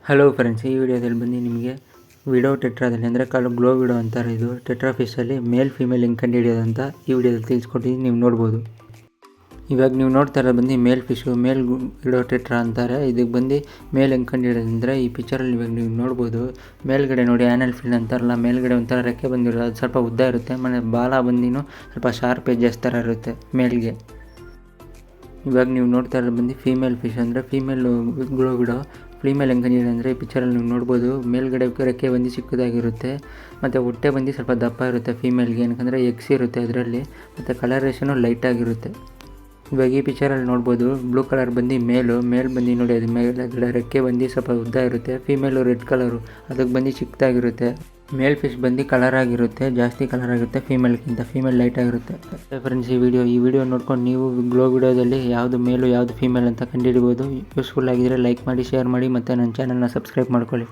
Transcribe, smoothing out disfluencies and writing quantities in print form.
Hello friends, ಈ ವಿಡಿಯೋದಲ್ಲಿ ಬಂದು ನಿಮಗೆ ವಿಡೋ ಟೆಟ್ರಾದಲ್ಲಿ ಅಂದರೆ ಗ್ಲೋ ವಿಡೋ ಅಂತಾರೆ. ಇದು ಟೆಟ್ರಾ ಫಿಶಲ್ಲಿ ಮೇಲ್ ಫಿಮೇಲ್ ಹೆಂಗೆ ಕಂಡುಹಿಡಿಯೋದು ಅಂತ ಈ ವಿಡಿಯೋದಲ್ಲಿ ತಿಳಿಸ್ಕೊಟ್ಟಿದ್ದೀನಿ, ನೀವು ನೋಡ್ಬೋದು. ಇವಾಗ ನೀವು ನೋಡ್ತಾ ಇರೋದು ಬಂದು ಮೇಲ್ ಫಿಶು, ಮೇಲ್ ವಿಡೋ ಟೆಟ್ರಾ ಅಂತಾರೆ. ಇದಕ್ಕೆ ಬಂದು ಮೇಲ್ ಹೆಂಗೆ ಕಂಡುಹಿಡಿಯೋದು ಅಂದರೆ ಈ ಪಿಕ್ಚರಲ್ಲಿ ಇವಾಗ ನೀವು ನೋಡ್ಬೋದು. ಮೇಲ್ಗಡೆ ನೋಡಿ ಆ್ಯನಲ್ ಫಿನ್ ಅಂತಾರಲ್ಲ, ಮೇಲ್ಗಡೆ ಒಂಥರ ರೆಕ್ಕೆ ಬಂದಿರೋದು, ಅದು ಸ್ವಲ್ಪ ಉದ್ದ ಇರುತ್ತೆ. ಮನೆ ಬಾಲ ಬಂದಿನೂ ಸ್ವಲ್ಪ ಶಾರ್ಪ್ ಎಡ್ಜಸ್ ಥರ ಇರುತ್ತೆ ಮೇಲ್ಗೆ. ಇವಾಗ ನೀವು ನೋಡ್ತಾ ಇರೋದು ಬಂದು ಫೀಮೇಲ್ ಫಿಶ್ ಅಂದರೆ ಫೀಮೇಲ್ ಗ್ಲೋ ವಿಡೋ. ಫೀಮೇಲ್ ಹೆಂಗೆ ಕಂಡುಹಿಡಿಯೋದು ಅಂದರೆ ಈ ಪಿಕ್ಚರಲ್ಲಿ ನೀವು ನೋಡ್ಬೋದು. ಮೇಲ್ಗಡೆ ರೆಕ್ಕೆ ಬಂದು ಚಿಕ್ಕದಾಗಿರುತ್ತೆ ಮತ್ತು ಹೊಟ್ಟೆ ಬಂದು ಸ್ವಲ್ಪ ದಪ್ಪ ಇರುತ್ತೆ ಫೀಮೇಲ್ಗೆ, ಏನಕ್ಕಂದರೆ ಎಗ್ಸ್ ಇರುತ್ತೆ ಅದರಲ್ಲಿ, ಮತ್ತು ಕಲರೇಷನು ಲೈಟಾಗಿರುತ್ತೆ. ಇವಾಗ ಈ ಪಿಕ್ಚರಲ್ಲಿ ನೋಡ್ಬೋದು, ಬ್ಲೂ ಕಲರ್ ಬಂದು ಮೇಲ್ ಬಂದು ನೋಡಿ, ಅದು ಮೇಲ್ಗಡೆ ರೆಕ್ಕೆ ಬಂದು ಸ್ವಲ್ಪ ಉದ್ದ ಇರುತ್ತೆ. ಫೀಮೇಲು ರೆಡ್ ಕಲರು, ಅದಕ್ಕೆ ಬಂದು ಚಿಕ್ಕದಾಗಿರುತ್ತೆ. ಮೇಲ್ ಫಿಶ್ ಬಂದು ಕಲರ್ ಆಗಿರುತ್ತೆ, ಜಾಸ್ತಿ ಕಲರ್ ಆಗುತ್ತೆ ಫೀಮೇಲ್ಗಿಂತ. ಫೀಮೇಲ್ ಲೈಟ್ ಆಗಿರುತ್ತೆ. ಫ್ರೆಂಡ್ಸ್, ಈ ವಿಡಿಯೋ ನೋಡ್ಕೊಂಡು ನೀವು ಗ್ಲೋ ವಿಡಿಯೋದಲ್ಲಿ ಯಾವುದು ಮೇಲು ಯಾವುದು ಫೀಮೇಲ್ ಅಂತ ಕಂಡುಹಿಡಿಬೋದು. ಯೂಸ್ಫುಲ್ ಆಗಿದ್ದರೆ ಲೈಕ್ ಮಾಡಿ, ಶೇರ್ ಮಾಡಿ, ಮತ್ತು ನನ್ನ ಚಾನಲ್ನ ಸಬ್ಸ್ಕ್ರೈಬ್ ಮಾಡ್ಕೊಳ್ಳಿ.